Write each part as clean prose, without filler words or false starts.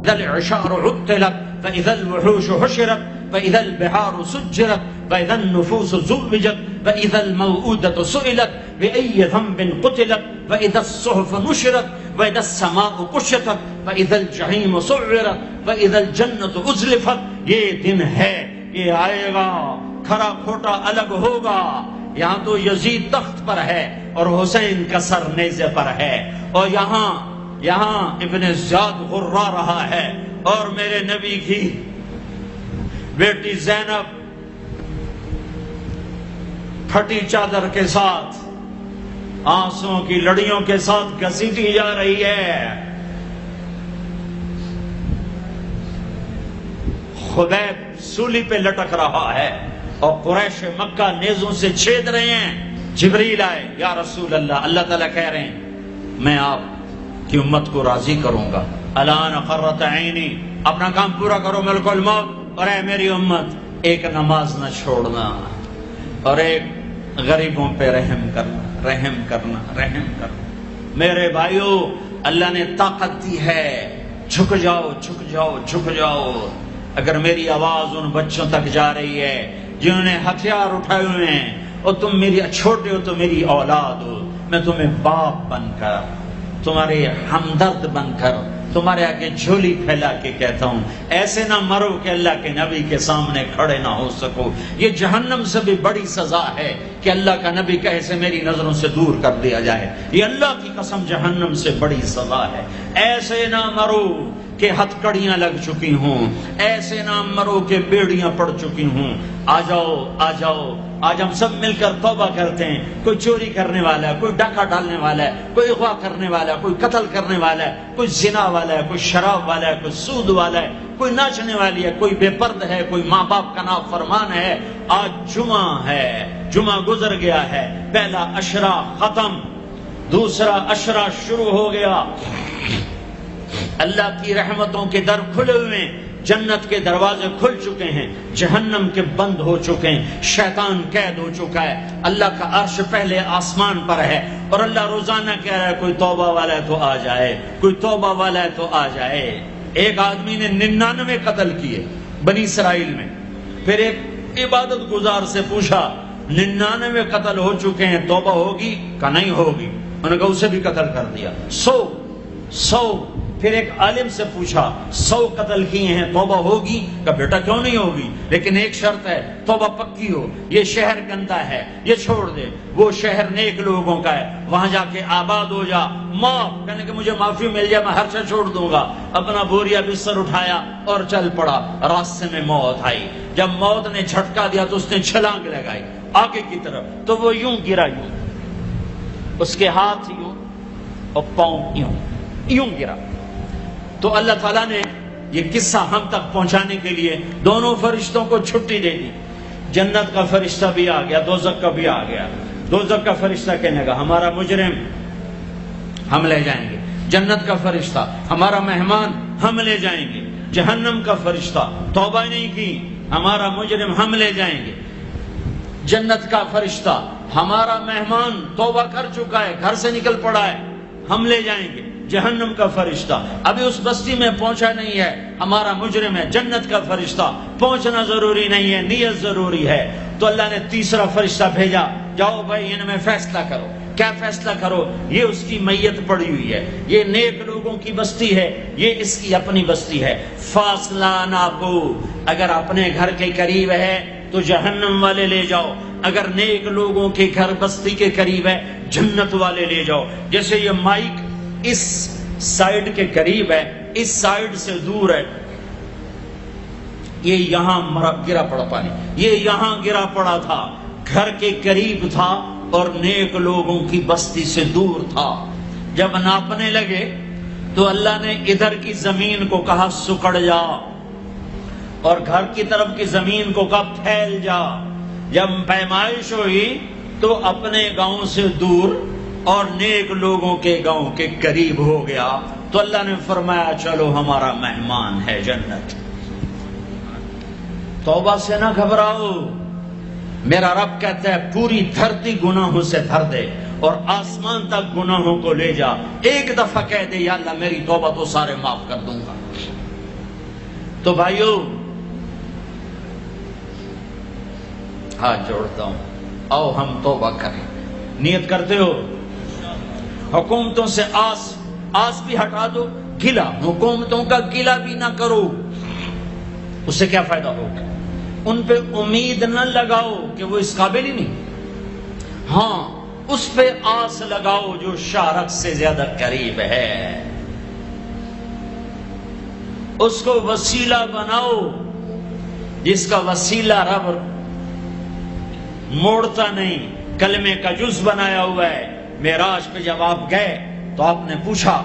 إذا العشار عطلت فإذا الوحوش حشرت فإذا البحار سجرت فإذا النفوس زوجت فإذا الموءودة سئلت بأي ذنب قتلت فإذا الصحف نشرت فإذا السماء كشطت فإذا الجحيم سعرت فإذا الجنة أزلفت. یہ دن ہے، یہ آئے گا، کھرا کھوٹا الگ ہوگا. یہاں تو یزید تخت پر ہے اور حسین کا سر نیزے پر ہے، اور یہاں ابن زیاد غرا رہا ہے، اور میرے نبی کی بیٹی زینب پھٹی چادر کے ساتھ آنسوں کی لڑیوں کے ساتھ گھسیٹی جا رہی ہے. خبیب سولی پہ لٹک رہا ہے اور قریش مکہ نیزوں سے چھید رہے ہیں. جبریل آئے، یا رسول اللہ، اللہ تعالیٰ کہہ رہے ہیں میں آپ کی امت کو راضی کروں گا. الان قرۃ عینی، اپنا کام پورا کرو ملک الموت، اور اے میری امت ایک نماز نہ چھوڑنا، اور ایک غریبوں پہ رحم کرنا. میرے بھائیو، اللہ نے طاقت دی ہے، جھک جاؤ. اگر میری آواز ان بچوں تک جا رہی ہے جنہوں نے ہتھیار اٹھائے ہوئے ہیں، اور تم میری چھوٹے ہو تو میری اولاد ہو، میں تمہیں باپ بن کر، تمہارے ہمدرد بن کر، تمہارے آگے جھولی پھیلا کے کہتا ہوں ایسے نہ مرو کہ اللہ کے نبی کے سامنے کھڑے نہ ہو سکو. یہ جہنم سے بھی بڑی سزا ہے کہ اللہ کا نبی کہے سے میری نظروں سے دور کر دیا جائے. یہ اللہ کی قسم جہنم سے بڑی سزا ہے. ایسے نہ مرو کہ ہتھکڑیاں لگ چکی ہوں، ایسے نہ مرو کہ بیڑیاں پڑ چکی ہوں. آ جاؤ آج ہم سب مل کر توبہ کرتے ہیں. کوئی چوری کرنے والا ہے، کوئی ڈاکہ ڈالنے والا ہے، کوئی اغوا کرنے والا ہے، کوئی قتل کرنے والا ہے، کوئی زنا والا ہے، کوئی شراب والا ہے، کوئی سود والا ہے، کوئی ناچنے والی ہے، کوئی بے پرد ہے، کوئی ماں باپ کا نافرمان ہے. آج جمعہ ہے، جمعہ گزر گیا ہے، پہلا عشرہ ختم، دوسرا عشرہ شروع ہو گیا. اللہ کی رحمتوں کے در کھلے ہوئے ہیں، جنت کے دروازے کھل چکے ہیں، جہنم کے بند ہو چکے ہیں، شیطان قید ہو چکا ہے. اللہ کا عرش پہلے آسمان پر ہے، اور اللہ روزانہ کہہ رہا ہے کوئی توبہ والا ہے تو آ جائے، کوئی توبہ والا ہے تو آ جائے. ایک آدمی نے 99 قتل کیے بنی اسرائیل میں. پھر ایک عبادت گزار سے پوچھا 99 قتل ہو چکے ہیں، توبہ ہوگی؟ کہ نہیں ہوگی. انہوں نے کہا اسے بھی قتل کر دیا. 100. پھر ایک عالم سے پوچھا 100 قتل کیے ہیں، توبہ ہوگی؟ کہ بیٹا کیوں نہیں ہوگی، لیکن ایک شرط ہے، توبہ پکی ہو. یہ شہر گندا ہے، یہ چھوڑ دے. وہ شہر نیک لوگوں کا ہے، وہاں جا کے آباد ہو جا. معاف کہنے کہ مجھے معافی مل جائے، میں ہر شے چھوڑ دوں گا. اپنا بوریا بستر اٹھایا اور چل پڑا. راستے میں موت آئی. جب موت نے جھٹکا دیا تو اس نے چھلانگ لگائی آگے کی طرف، تو وہ یوں گرا، یوں اس کے ہاتھ یوں اور پاؤں یوں گرا. تو اللہ تعالیٰ نے یہ قصہ ہم تک پہنچانے کے لیے دونوں فرشتوں کو چھٹی دے دی. جنت کا فرشتہ بھی آ گیا، دوزخ کا بھی آ گیا. دوزخ کا فرشتہ کہنے لگا ہمارا مجرم ہم لے جائیں گے. جنت کا فرشتہ ہمارا مہمان ہم لے جائیں گے. جہنم کا فرشتہ توبہ نہیں کی، ہمارا مجرم ہم لے جائیں گے. جنت کا فرشتہ ہمارا مہمان توبہ کر چکا ہے، گھر سے نکل پڑا ہے، ہم لے جائیں گے. جہنم کا فرشتہ ابھی اس بستی میں پہنچا نہیں ہے، ہمارا مجرم ہے. جنت کا فرشتہ پہنچنا ضروری نہیں ہے، نیت ضروری ہے. تو اللہ نے تیسرا فرشتہ بھیجا، جاؤ بھائی ان میں فیصلہ کرو. کیا فیصلہ کرو؟ یہ اس کی میت پڑی ہوئی ہے، یہ نیک لوگوں کی بستی ہے، یہ اس کی اپنی بستی ہے. فاصلہ ناپو. اگر اپنے گھر کے قریب ہے تو جہنم والے لے جاؤ، اگر نیک لوگوں کے گھر بستی کے قریب ہے جنت والے لے جاؤ. جیسے یہ مائک اس سائیڈ کے قریب ہے، اس سائیڈ سے دور ہے. یہ یہاں گرا پڑا پانی، یہ یہاں گرا پڑا تھا، گھر کے قریب تھا اور نیک لوگوں کی بستی سے دور تھا. جب ناپنے لگے تو اللہ نے ادھر کی زمین کو کہا سکڑ جا، اور گھر کی طرف کی زمین کو کہا پھیل جا. جب پیمائش ہوئی تو اپنے گاؤں سے دور اور نیک لوگوں کے گاؤں کے قریب ہو گیا. تو اللہ نے فرمایا چلو ہمارا مہمان ہے جنت. توبہ سے نہ گھبراؤ. میرا رب کہتا ہے پوری دھرتی گناہوں سے بھر دے اور آسمان تک گناہوں کو لے جا. ایک دفعہ کہہ دے یا اللہ میری توبہ تو سارے معاف کر دوں گا. تو بھائیو ہاتھ جوڑتا ہوں، آؤ ہم توبہ کریں۔ نیت کرتے ہو؟ حکومتوں سے آس بھی ہٹا دو، گلا حکومتوں کا گلا بھی نہ کرو، اس سے کیا فائدہ ہوگا؟ ان پہ امید نہ لگاؤ کہ وہ اس قابل ہی نہیں، ہاں اس پہ آس لگاؤ جو شارک سے زیادہ قریب ہے، اس کو وسیلہ بناؤ جس کا وسیلہ رب موڑتا نہیں، کلمے کا جز بنایا ہوا ہے۔ معراج پہ جب آپ گئے تو آپ نے پوچھا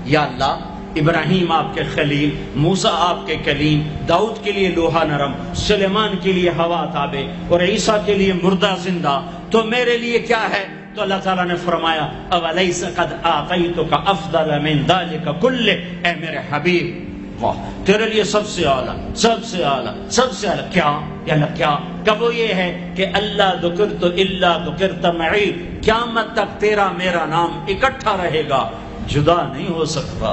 یا اللہ ابراہیم آپ کے خلیل، موسیٰ آپ کے کلیم، داؤد کے لیے لوہا نرم، سلیمان کے لیے ہوا تابع اور عیسیٰ کے لیے مردہ زندہ، تو میرے لیے کیا ہے؟ تو اللہ تعالیٰ نے فرمایا اولیس قد آتیتک افضل من ذلک کلہ، اے میرے حبیب واہ تیرے لیے سب سے اعلیٰ سب سے اعلیٰ سب سے اعلیٰ کیا؟ یا اللہ کیا؟ کب وہ یہ ہے کہ اللہ ذکرت الا ذکرت معی، قیامت تک تیرا میرا نام اکٹھا رہے گا، جدا نہیں ہو سکتا۔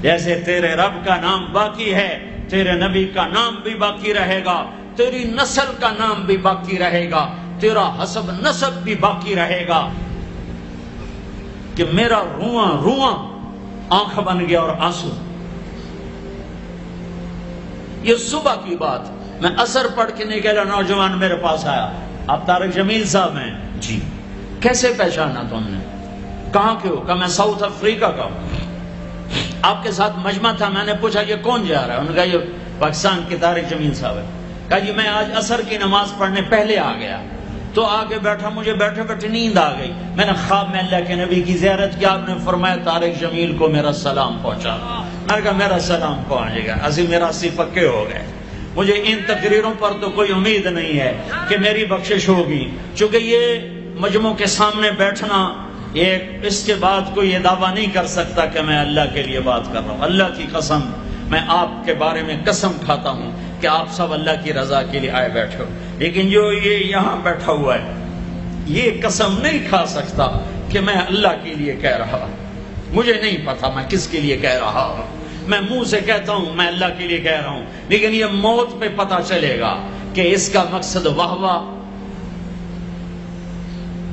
جیسے تیرے رب کا نام باقی ہے، تیرے نبی کا نام بھی باقی رہے گا، تیری نسل کا نام بھی باقی رہے گا، تیرا حسب نسب بھی باقی رہے گا۔ کہ میرا رواں رواں آنکھ بن گیا اور آنسو۔ یہ صبح کی بات، میں اثر پڑھ کے نکلا، نوجوان میرے پاس آیا، آپ طارق جمیل صاحب ہیں؟ جی۔ کیسے پہچانا تم نے؟ کہاں کے ہو؟ کہ میں ساؤتھ افریقہ کا ہوں۔ آپ کے ساتھ مجمع تھا، میں نے پوچھا یہ کون جا رہا ہے؟ انہوں نے کہا یہ پاکستان کے طارق جمیل صاحب ہے۔ کہا جی میں آج عصر کی نماز پڑھنے پہلے آ گیا، تو آگے بیٹھا، مجھے بیٹھے بیٹھے نیند آ گئی، میں نے خواب میں اللہ کے نبی کی زیارت کیا، آپ نے فرمایا طارق جمیل کو میرا سلام پہنچا۔ میں نے کہا میرا سلام پہنچے گا، اسی میرا سی پکے ہو گئے۔ مجھے ان تقریروں پر تو کوئی امید نہیں ہے کہ میری بخشش ہوگی، چونکہ یہ مجموع کے سامنے بیٹھنا اس کے بعد کوئی یہ دعویٰ نہیں کر سکتا کہ میں اللہ کے لیے بات کر رہا ہوں۔ اللہ کی قسم، میں آپ کے بارے میں قسم کھاتا ہوں کہ آپ سب اللہ کی رضا کے لیے آئے بیٹھے ہو، لیکن جو یہ یہاں بیٹھا ہوا ہے یہ قسم نہیں کھا سکتا کہ میں اللہ کے لیے کہہ رہا ہوں۔ مجھے نہیں پتا میں کس کے لیے کہہ رہا ہوں، میں منہ سے کہتا ہوں میں اللہ کے لیے کہہ رہا ہوں، لیکن یہ موت پہ پتا چلے گا کہ اس کا مقصد واہ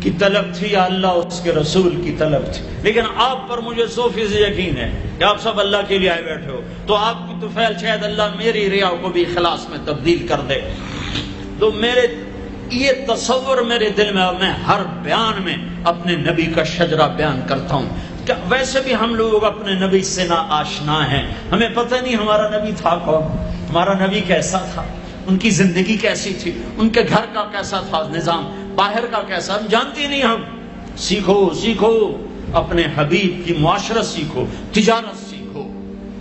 کی طلب تھی یا اللہ اس کے رسول کی طلب تھی۔ لیکن آپ پر مجھے 100% یقین ہے کہ آپ سب اللہ کے لیے آئے بیٹھے ہو، تو آپ کی طفیل شاید اللہ میری ریا کو بھی اخلاص میں تبدیل کر دے۔ تو میرے یہ تصور میرے دل میں، اور میں ہر بیان میں اپنے نبی کا شجرہ بیان کرتا ہوں۔ کہ ویسے بھی ہم لوگ اپنے نبی سے نا آشنا ہیں، ہمیں پتہ نہیں ہمارا نبی تھا کون، ہمارا نبی کیسا تھا، ان کی زندگی کیسی تھی، ان کے گھر کا کیسا تھا نظام، باہر کا کیسا، ہم جانتے نہیں۔ ہم سیکھو سیکھو، اپنے حبیب کی معاشرت سیکھو، تجارت سیکھو۔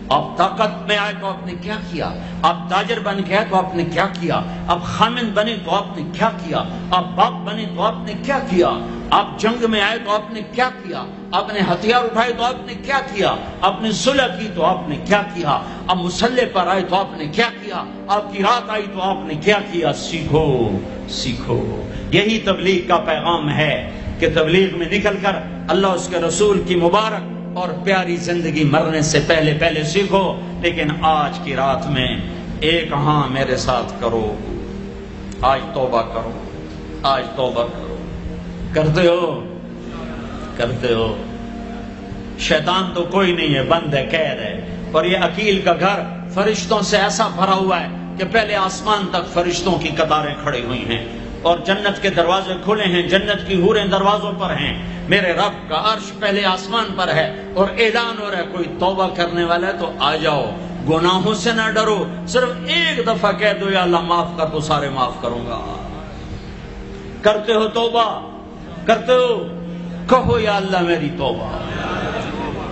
آپ طاقت میں آئے تو آپ نے کیا کیا، آپ تاجر بن کے آئے تو آپ نے کیا کیا، آپ خامن بنے تو آپ نے کیا کیا، آپ باپ بنے تو آپ نے کیا کیا، آپ جنگ میں آئے تو آپ نے کیا کیا، آپ نے ہتھیار اٹھائے تو آپ نے کیا کیا، آپ نے صلح کی تو آپ نے کیا کیا، آپ مسلح پر آئے تو آپ نے کیا کیا، آپ کی رات آئی تو آپ نے کیا کیا۔ سیکھو سیکھو، یہی تبلیغ کا پیغام ہے کہ تبلیغ میں نکل کر اللہ اس کے رسول کی مبارک اور پیاری زندگی مرنے سے پہلے پہلے سیکھو۔ لیکن آج کی رات میں ایک ہاں میرے ساتھ کرو، آج توبہ کرو، آج توبہ کرو۔ کرتے ہو؟ کرتے ہو؟ شیطان تو کوئی نہیں ہے، بند ہے، قید ہے، اور یہ عقیل کا گھر فرشتوں سے ایسا بھرا ہوا ہے کہ پہلے آسمان تک فرشتوں کی قطاریں کھڑی ہوئی ہیں، اور جنت کے دروازے کھلے ہیں، جنت کی حوریں دروازوں پر ہیں، میرے رب کا عرش پہلے آسمان پر ہے، اور اعلان ہو رہا ہے کوئی توبہ کرنے والا ہے تو آ جاؤ، گناہوں سے نہ ڈرو، صرف ایک دفعہ کہہ دو یا اللہ معاف کر تو سارے معاف کروں گا۔ کرتے ہو توبہ؟ کرتے ہو؟ کہو یا اللہ میری توبہ،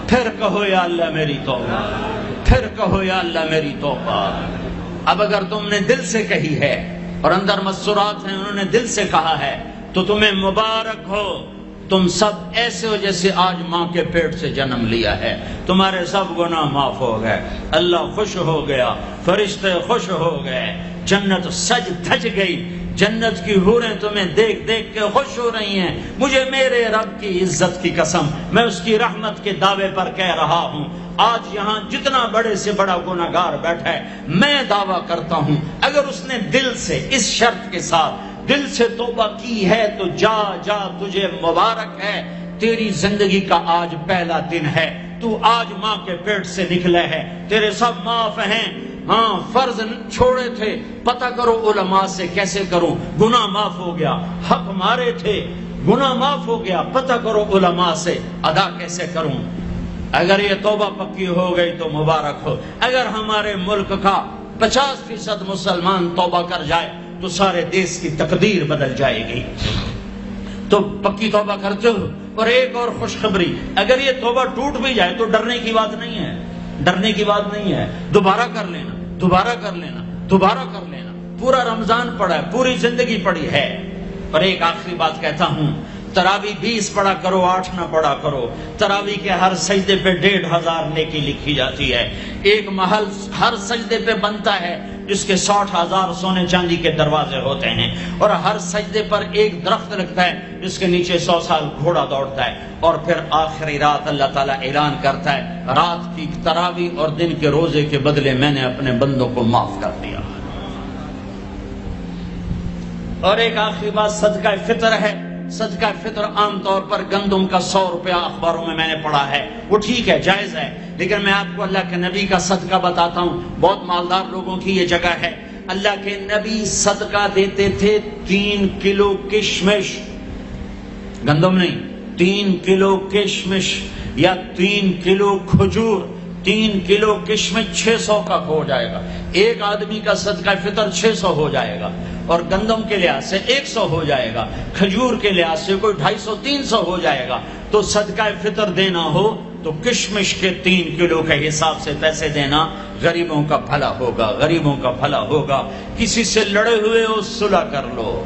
پھر کہو یا اللہ میری توبہ، پھر کہو یا اللہ میری توبہ۔ اب اگر تم نے دل سے کہی ہے اور اندر مسرات ہیں، انہوں نے دل سے کہا ہے، تو تمہیں مبارک ہو، تم سب ایسے ہو جیسے آج ماں کے پیٹ سے جنم لیا ہے، تمہارے سب گناہ معاف ہو گئے، اللہ خوش ہو گیا، فرشتے خوش ہو گئے، جنت سج دھج گئی، جنت کی حوریں تمہیں دیکھ دیکھ کے خوش ہو رہی ہیں۔ مجھے میرے رب کی عزت کی قسم، میں اس کی رحمت کے دعوے پر کہہ رہا ہوں، آج یہاں جتنا بڑے سے بڑا گناہگار بیٹھا ہے، میں دعویٰ کرتا ہوں اگر اس نے دل سے اس شرط کے ساتھ دل سے توبہ کی ہے تو جا تجھے مبارک ہے، تیری زندگی کا آج پہلا دن ہے، تو آج ماں کے پیٹ سے نکلے ہے، تیرے سب معاف ہیں۔ ہاں فرض چھوڑے تھے، پتہ کرو علماء سے کیسے کروں، گناہ معاف ہو گیا، حق مارے تھے گناہ معاف ہو گیا، پتہ کرو علماء سے ادا کیسے کروں۔ اگر یہ توبہ پکی ہو گئی تو مبارک ہو۔ اگر ہمارے ملک کا 50% مسلمان توبہ کر جائے تو سارے دیش کی تقدیر بدل جائے گی۔ تو پکی توبہ کرتے ہو۔ اور ایک اور خوشخبری، اگر یہ توبہ ٹوٹ بھی جائے تو ڈرنے کی بات نہیں ہے، ڈرنے کی بات نہیں ہے، دوبارہ کر لینا، دوبارہ کر لینا، دوبارہ کر لینا۔ پورا رمضان پڑا ہے، پوری زندگی پڑی ہے۔ اور ایک آخری بات کہتا ہوں، تراوی 20 پڑھا کرو، 8 نہ پڑھا کرو۔ تراوی کے ہر سجدے پہ 1500 نیکی لکھی جاتی ہے۔ ایک محل ہر سجدے پہ بنتا ہے جس کے 60,000 سونے چاندی کے دروازے ہوتے ہیں، اور ہر سجدے پر ایک درخت لگتا ہے جس کے نیچے 100 سال گھوڑا دوڑتا ہے۔ اور پھر آخری رات اللہ تعالیٰ اعلان کرتا ہے، رات کی تراوی اور دن کے روزے کے بدلے میں نے اپنے بندوں کو معاف کر دیا۔ اور ایک آخری بات صدقہ فطر ہے۔ صدقہ فطر عام طور پر گندم کا 100 روپیہ اخباروں میں نے پڑھا ہے، وہ ٹھیک ہے، جائز ہے، لیکن میں آپ کو اللہ کے نبی کا صدقہ بتاتا ہوں۔ بہت مالدار لوگوں کی یہ جگہ ہے، اللہ کے نبی صدقہ دیتے تھے 3 کلو کشمش، گندم نہیں، 3 کلو کشمش یا 3 کلو کھجور۔ 3 کلو کشمش 600 کا ہو جائے گا، ایک آدمی کا صدقہ فطر 600 ہو جائے گا، اور گندم کے لحاظ سے 100 ہو جائے گا، کھجور کے لحاظ سے کوئی 250-300 ہو جائے گا۔ تو صدقہ فطر دینا ہو تو کشمش کے 3 کلو کے حساب سے پیسے دینا، غریبوں کا بھلا ہوگا، غریبوں کا بھلا ہوگا۔ کسی سے لڑے ہوئے ہو صلح کر لو،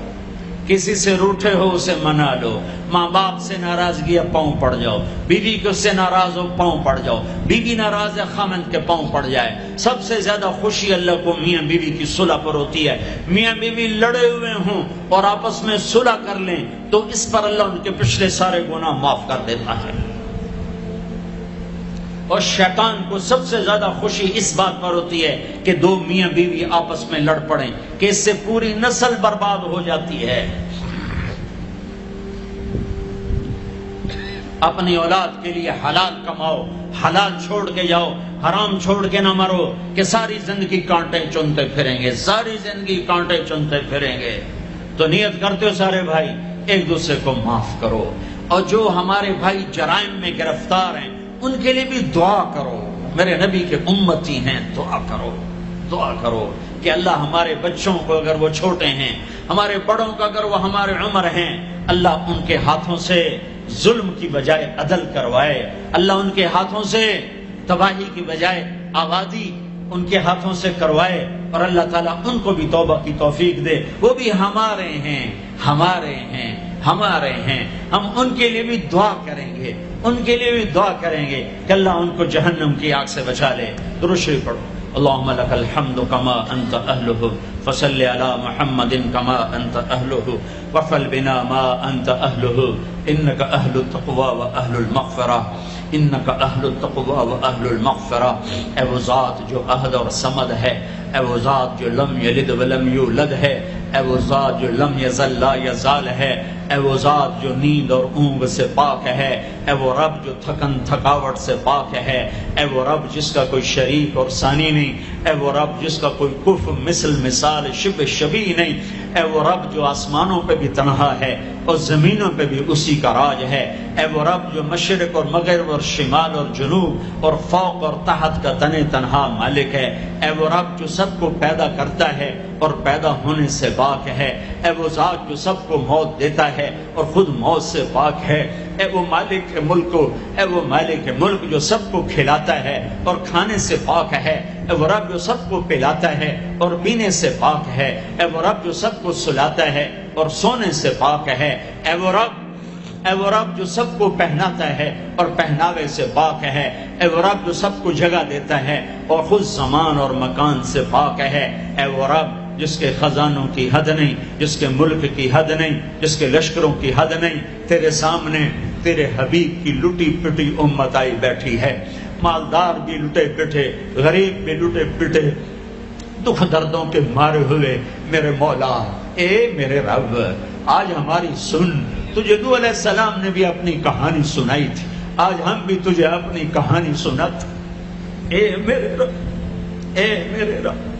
کسی سے روٹھے ہو اسے منا لو، ماں باپ سے ناراضگی ہے پاؤں پڑ جاؤ، بیوی کو سے ناراض ہو پاؤں پڑ جاؤ، بیوی ناراض ہے خامند کے پاؤں پڑ جائے۔ سب سے زیادہ خوشی اللہ کو میاں بیوی کی صلح پر ہوتی ہے۔ میاں بیوی لڑے ہوئے ہوں اور آپس میں صلح کر لیں تو اس پر اللہ ان کے پچھلے سارے گناہ معاف کر دیتا ہے۔ اور شیطان کو سب سے زیادہ خوشی اس بات پر ہوتی ہے کہ 2 میاں بیوی آپس میں لڑ پڑیں، کہ اس سے پوری نسل برباد ہو جاتی ہے۔ اپنی اولاد کے لیے حلال کماؤ، حلال چھوڑ کے جاؤ، حرام چھوڑ کے نہ مرو کہ ساری زندگی کانٹے چنتے پھریں گے، ساری زندگی کانٹے چنتے پھریں گے۔ تو نیت کرتے ہو سارے بھائی ایک دوسرے کو معاف کرو، اور جو ہمارے بھائی جرائم میں گرفتار ہیں ان کے لیے بھی دعا کرو، میرے نبی کے امتی ہیں، دعا کرو، دعا کرو کہ اللہ ہمارے بچوں کو اگر وہ چھوٹے ہیں، ہمارے بڑوں کا اگر وہ ہمارے عمر ہیں، اللہ ان کے ہاتھوں سے ظلم کی بجائے عدل کروائے، اللہ ان کے ہاتھوں سے تباہی کی بجائے آبادی ان کے ہاتھوں سے کروائے، اور اللہ تعالیٰ ان کو بھی توبہ کی توفیق دے۔ وہ بھی ہمارے ہیں، ہمارے ہیں، ہمارے ہیں، ہم ان کے لیے بھی دعا کریں گے، ان کے لیے بھی دعا کریں گے کہ اللہ ان کو جہنم کی آگ سے بچا لے۔ درود شریف پڑھو۔ اللہم لک الحمد کما انت اہلہ فصل علی محمد کما انت اہلہ وفعل بنا ما انت اہلہ انک اہل التقوی و اہل المغفرہ، انک اہل التقوی و اہل المغفرہ۔ اے وہ ذات جو احد اور صمد ہے، اے وہ ذات جو لم یلد ولم یولد ہے، اے وہ ذات جو لم یزل لا یزال ہے، اے وہ ذات جو نیند اور اونگ سے پاک ہے، اے وہ رب جو تھکن تھکاوٹ سے پاک ہے، اے وہ رب جس کا کوئی شریک اور ثانی نہیں، اے وہ رب جس کا کوئی کف مثل مثال شبہ شبیہ نہیں، اے وہ رب جو آسمانوں پہ بھی تنہا ہے اور زمینوں پہ بھی اسی کا راج ہے، اے وہ رب جو مشرق اور مغرب اور شمال اور جنوب اور فوق اور تحت کا تن تنہا مالک ہے، اے وہ رب جو سب کو پیدا کرتا ہے اور پیدا ہونے سے پاک ہے، اے وہ ذات جو سب کو موت دیتا ہے اور خود موت سے پاک ہے، اے وہ مالک ملک، اے وہ مالک ملک جو سب کو کھلاتا ہے اور کھانے سے پاک ہے، اے وہ رب جو سب کو پلاتا ہے اور پینے سے پاک ہے، اے وہ رب جو سب کو سلاتا ہے اور سونے سے پاک ہے، اے وہ رب جو سب کو پہناتا ہے اور پہناوے سے پاک ہے، اے وہ رب جو سب کو جگہ دیتا ہے اور خود زمان اور مکان سے پاک ہے، اے وہ رب جس کے خزانوں کی حد نہیں، جس کے ملک کی حد نہیں، جس کے لشکروں کی حد نہیں، تیرے سامنے تیرے حبیب کی لٹی پٹی امت آئی بیٹھی ہے، مالدار بھی لٹے پٹے، غریب بھی لٹے پٹے، دکھ دردوں کے مارے ہوئے میرے مولا، اے میرے رب آج ہماری سن۔ تجھے نوح علیہ السلام نے بھی اپنی کہانی سنائی تھی، آج ہم بھی تجھے اپنی کہانی سنت۔ اے میرے رب، اے میرے رب،